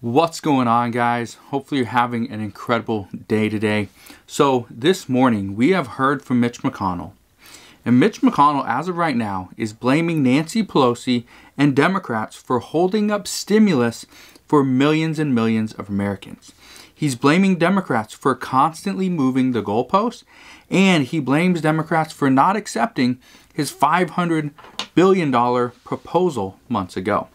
What's going on, guys? Hopefully you're having an incredible day today. So this morning we have heard from Mitch McConnell. And Mitch McConnell, as of right now, is blaming Nancy Pelosi and Democrats for holding up stimulus for millions and millions of Americans. He's blaming Democrats for constantly moving the goalposts, and he blames Democrats for not accepting his $500 billion proposal months ago.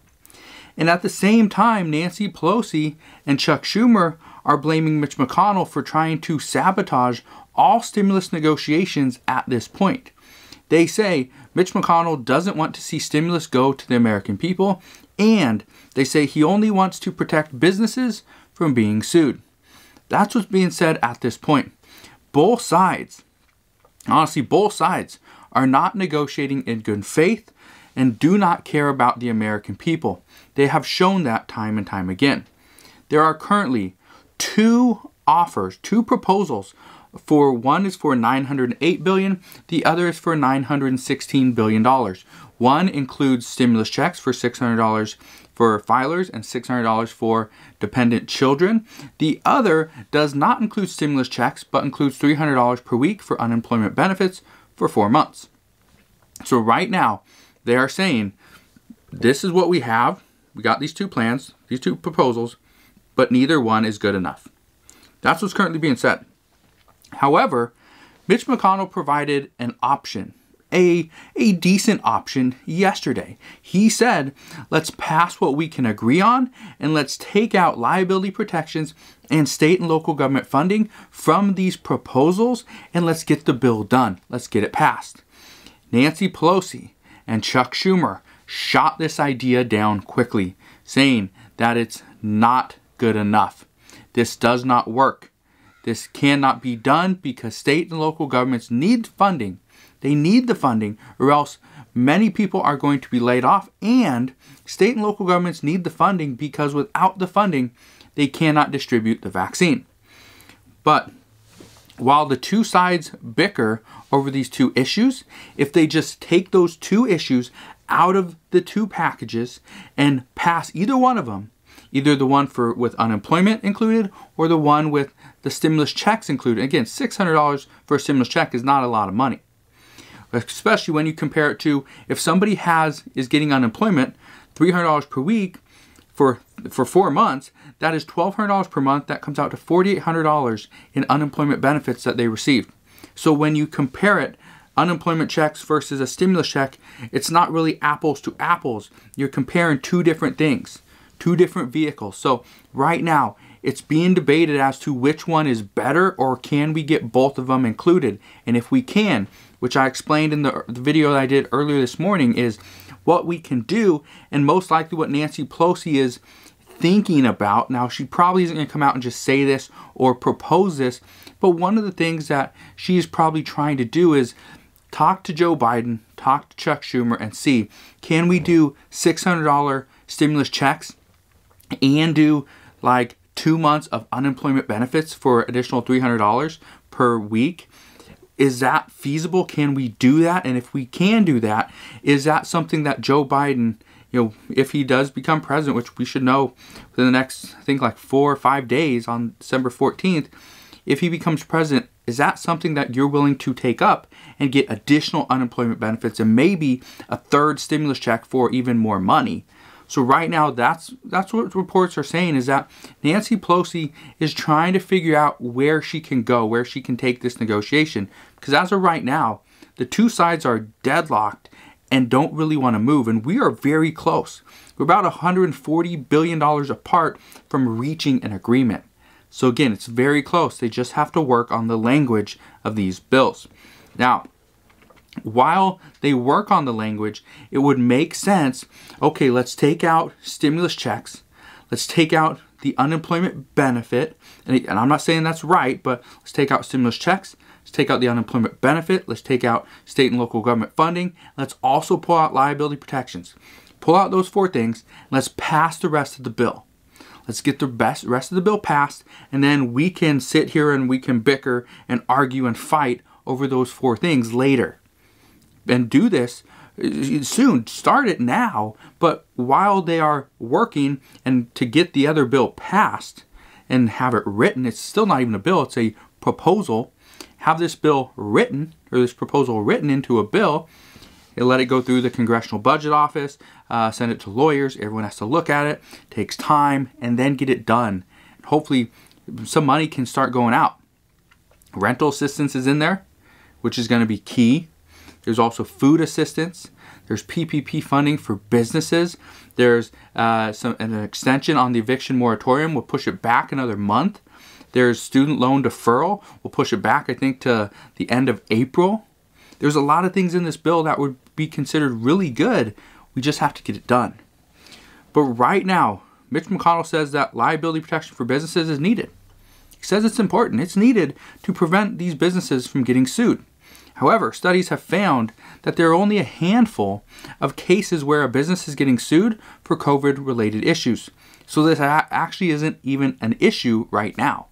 And at the same time, Nancy Pelosi and Chuck Schumer are blaming Mitch McConnell for trying to sabotage all stimulus negotiations at this point. They say Mitch McConnell doesn't want to see stimulus go to the American people, and they say he only wants to protect businesses from being sued. That's what's being said at this point. Both sides, honestly, both sides are not negotiating in good faith and do not care about the American people. They have shown that time and time again. There are currently two proposals. One is for $908 billion, the other is for $916 billion. One includes stimulus checks for $600 for filers and $600 for dependent children. The other does not include stimulus checks, but includes $300 per week for unemployment benefits for 4 months. So right now, they are saying, this is what we have. We got these two plans, these two proposals, but neither one is good enough. That's what's currently being said. However, Mitch McConnell provided an option, a decent option yesterday. He said, let's pass what we can agree on, and let's take out liability protections and state and local government funding from these proposals, and let's get the bill done. Let's get it passed. Nancy Pelosi and Chuck Schumer shot this idea down quickly, saying that it's not good enough. This does not work. This cannot be done because state and local governments need funding. They need the funding, or else many people are going to be laid off, and state and local governments need the funding because without the funding, they cannot distribute the vaccine. But while the two sides bicker over these two issues, if they just take those two issues out of the two packages and pass either one of them, either the one with unemployment included or the one with the stimulus checks included. Again, $600 for a stimulus check is not a lot of money, especially when you compare it to if somebody is getting unemployment, $300 per week for 4 months. That is $1,200 per month. That comes out to $4,800 in unemployment benefits that they received. So when you compare it, unemployment checks versus a stimulus check, it's not really apples to apples. You're comparing two different things, two different vehicles. So right now, it's being debated as to which one is better, or can we get both of them included? And if we can, which I explained in the video that I did earlier this morning, is what we can do, and most likely what Nancy Pelosi is thinking about. Now, she probably isn't going to come out and just say this or propose this, but one of the things that she's probably trying to do is talk to Joe Biden, talk to Chuck Schumer, and see, can we do $600 stimulus checks and do like 2 months of unemployment benefits for additional $300 per week? Is that feasible? Can we do that? And if we can do that, is that something that Joe Biden, if he does become president, which we should know within the next, I think, like 4 or 5 days on December 14th, if he becomes president, is that something that you're willing to take up and get additional unemployment benefits and maybe a third stimulus check for even more money? So right now, that's what reports are saying, is that Nancy Pelosi is trying to figure out where she can go, where she can take this negotiation. Because as of right now, the two sides are deadlocked and don't really want to move. And we are very close. We're about $140 billion apart from reaching an agreement. So again, it's very close. They just have to work on the language of these bills. Now, while they work on the language, it would make sense, okay, let's take out stimulus checks. Let's take out the unemployment benefit. And I'm not saying that's right, but let's take out stimulus checks. Let's take out the unemployment benefit. Let's take out state and local government funding. Let's also pull out liability protections. Pull out those 4 things. Let's pass the rest of the bill. Let's get the rest of the bill passed, and then we can sit here and we can bicker and argue and fight over those 4 things later. And do this soon. Start it now. But while they are working and to get the other bill passed and have it written, it's still not even a bill, it's a proposal. Have this bill written, or this proposal written into a bill, and let it go through the Congressional Budget Office, send it to lawyers, everyone has to look at it, takes time, and then get it done. Hopefully some money can start going out. Rental assistance is in there, which is going to be key. There's also food assistance. There's PPP funding for businesses. There's an extension on the eviction moratorium. We'll push it back another month. There's student loan deferral. We'll push it back, I think, to the end of April. There's a lot of things in this bill that would be considered really good. We just have to get it done. But right now, Mitch McConnell says that liability protection for businesses is needed. He says it's important. It's needed to prevent these businesses from getting sued. However, studies have found that there are only a handful of cases where a business is getting sued for COVID-related issues. So this actually isn't even an issue right now.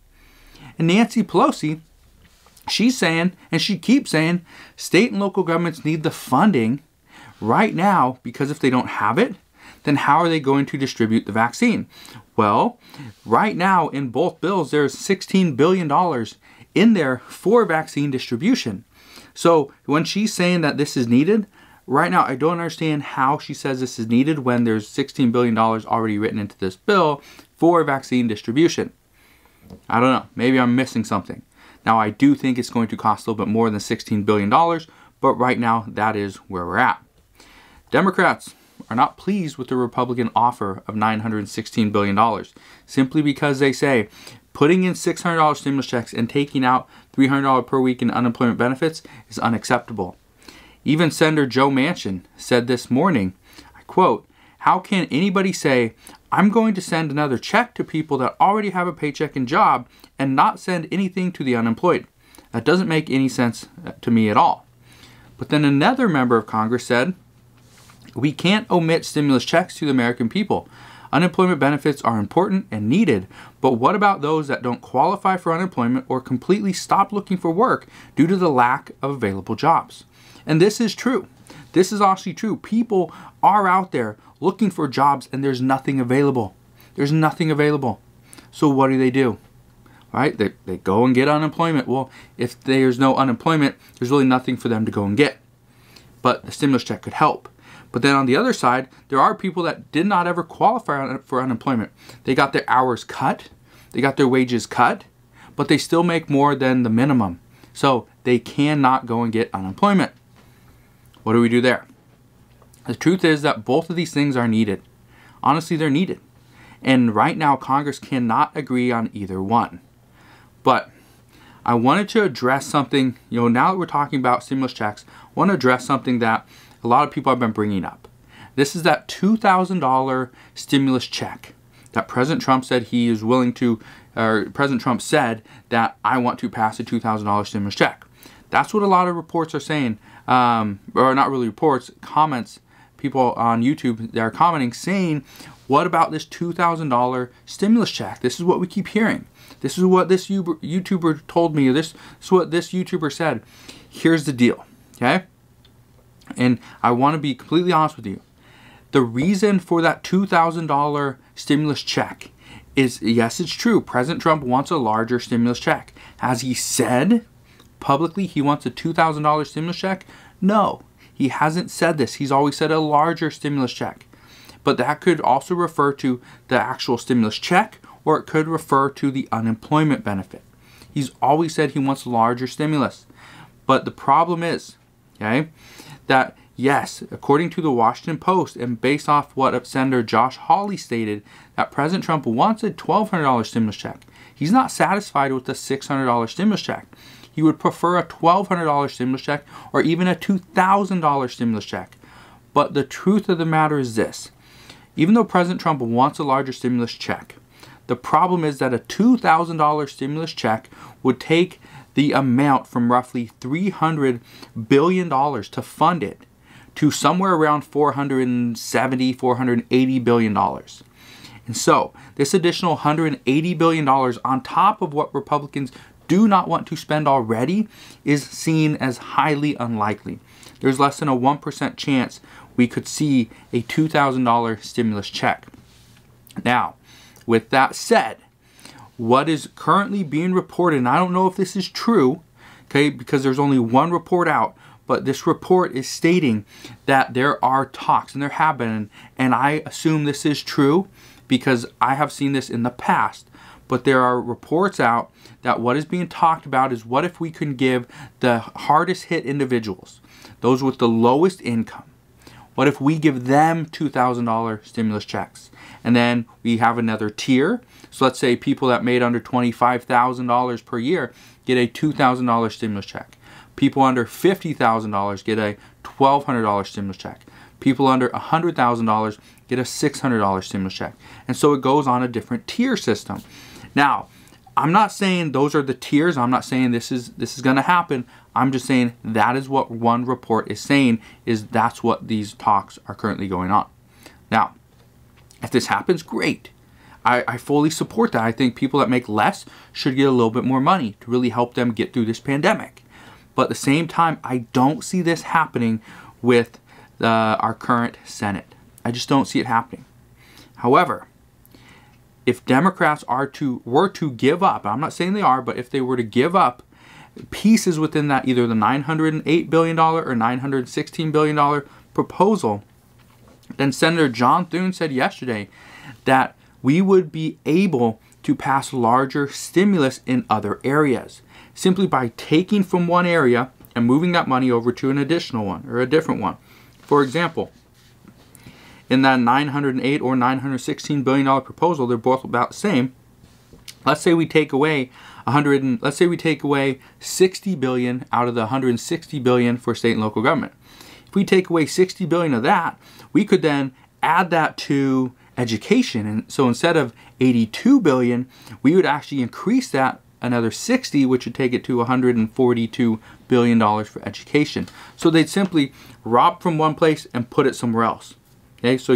And Nancy Pelosi, she's saying, and she keeps saying, state and local governments need the funding right now because if they don't have it, then how are they going to distribute the vaccine? Well, right now in both bills, there's $16 billion in there for vaccine distribution. So when she's saying that this is needed, right now I don't understand how she says this is needed when there's $16 billion already written into this bill for vaccine distribution. I don't know. Maybe I'm missing something. Now, I do think it's going to cost a little bit more than $16 billion, but right now that is where we're at. Democrats are not pleased with the Republican offer of $916 billion simply because they say putting in $600 stimulus checks and taking out $300 per week in unemployment benefits is unacceptable. Even Senator Joe Manchin said this morning, I quote, "How can anybody say, I'm going to send another check to people that already have a paycheck and job and not send anything to the unemployed? That doesn't make any sense to me at all." But then another member of Congress said, "We can't omit stimulus checks to the American people. Unemployment benefits are important and needed, but what about those that don't qualify for unemployment or completely stop looking for work due to the lack of available jobs?" And this is true. This is actually true. People are out there looking for jobs and there's nothing available. There's nothing available. So what do? Right? They go and get unemployment. Well, if there's no unemployment, there's really nothing for them to go and get. But the stimulus check could help. But then on the other side, there are people that did not ever qualify for unemployment. They got their hours cut, they got their wages cut, but they still make more than the minimum. So they cannot go and get unemployment. What do we do there? The truth is that both of these things are needed. Honestly, they're needed. And right now, Congress cannot agree on either one. But I wanted to address something, now that we're talking about stimulus checks, I want to address something that a lot of people have been bringing up. This is that $2,000 stimulus check that President Trump said he is willing to, or President Trump said that I want to pass a $2,000 stimulus check. That's what a lot of reports are saying, or not really reports, comments, people on YouTube that are commenting saying, what about this $2,000 stimulus check? This is what we keep hearing. This is what this YouTuber told me. This is what this YouTuber said. Here's the deal, okay? And I want to be completely honest with you. The reason for that $2,000 stimulus check is, yes, it's true. President Trump wants a larger stimulus check. Has he said publicly he wants a $2,000 stimulus check? No, he hasn't said this. He's always said a larger stimulus check. But that could also refer to the actual stimulus check, or it could refer to the unemployment benefit. He's always said he wants a larger stimulus. But the problem is, okay, that yes, according to the Washington Post and based off what Senator Josh Hawley stated, that President Trump wants a $1,200 stimulus check. He's not satisfied with the $600 stimulus check. He would prefer a $1,200 stimulus check or even a $2,000 stimulus check. But the truth of the matter is this. Even though President Trump wants a larger stimulus check, the problem is that a $2,000 stimulus check would take the amount from roughly $300 billion to fund it to somewhere around $470, $480 billion. And so this additional $180 billion on top of what Republicans do not want to spend already is seen as highly unlikely. there's less than a 1% chance we could see a $2,000 stimulus check. Now, with that said, what is currently being reported, and I don't know if this is true, okay, because there's only one report out, but this report is stating that there are talks, and there have been, and I assume this is true because I have seen this in the past, but there are reports out that what is being talked about is what if we can give the hardest hit individuals, those with the lowest income, what if we give them $2,000 stimulus checks? And then we have another tier. So let's say people that made under $25,000 per year get a $2,000 stimulus check. People under $50,000 get a $1,200 stimulus check. People under $100,000 get a $600 stimulus check. And so it goes on a different tier system. Now, I'm not saying those are the tiers. I'm not saying this is going to happen. I'm just saying that is what one report is saying, is that's what these talks are currently going on. Now, if this happens, great. I fully support that. I think people that make less should get a little bit more money to really help them get through this pandemic. But at the same time, I don't see this happening with our current Senate. I just don't see it happening. However, if Democrats were to give up, I'm not saying they are, but if they were to give up pieces within that, either the $908 billion or $916 billion proposal, then Senator John Thune said yesterday that we would be able to pass larger stimulus in other areas simply by taking from one area and moving that money over to an additional one or a different one. For example, in that $908 or $916 billion proposal, they're both about the same. Let's say we take away $60 billion out of the $160 billion for state and local government. If we take away $60 billion of that, we could then add that to education. And so instead of $82 billion, we would actually increase that another 60, which would take it to $142 billion for education. So they'd simply rob from one place and put it somewhere else. Okay, so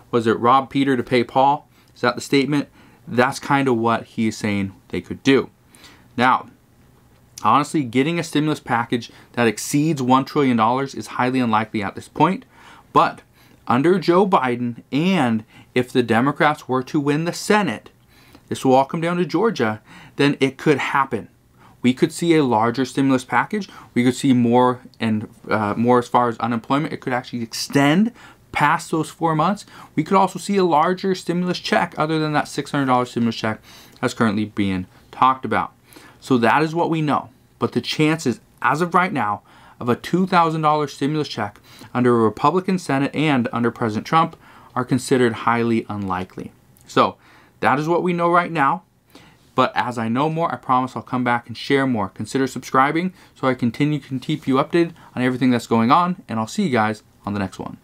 was it rob Peter to pay Paul? Is that the statement? That's kind of what he is saying they could do. Now, honestly, getting a stimulus package that exceeds $1 trillion is highly unlikely at this point. But under Joe Biden, and if the Democrats were to win the Senate, this will all come down to Georgia, then it could happen. We could see a larger stimulus package. We could see more and more as far as unemployment. It could actually extend past those 4 months. We could also see a larger stimulus check other than that $600 stimulus check that's currently being talked about. So that is what we know. But the chances, as of right now, of a $2,000 stimulus check under a Republican Senate and under President Trump are considered highly unlikely. So that is what we know right now. But as I know more, I promise I'll come back and share more. Consider subscribing so I can keep you updated on everything that's going on. And I'll see you guys on the next one.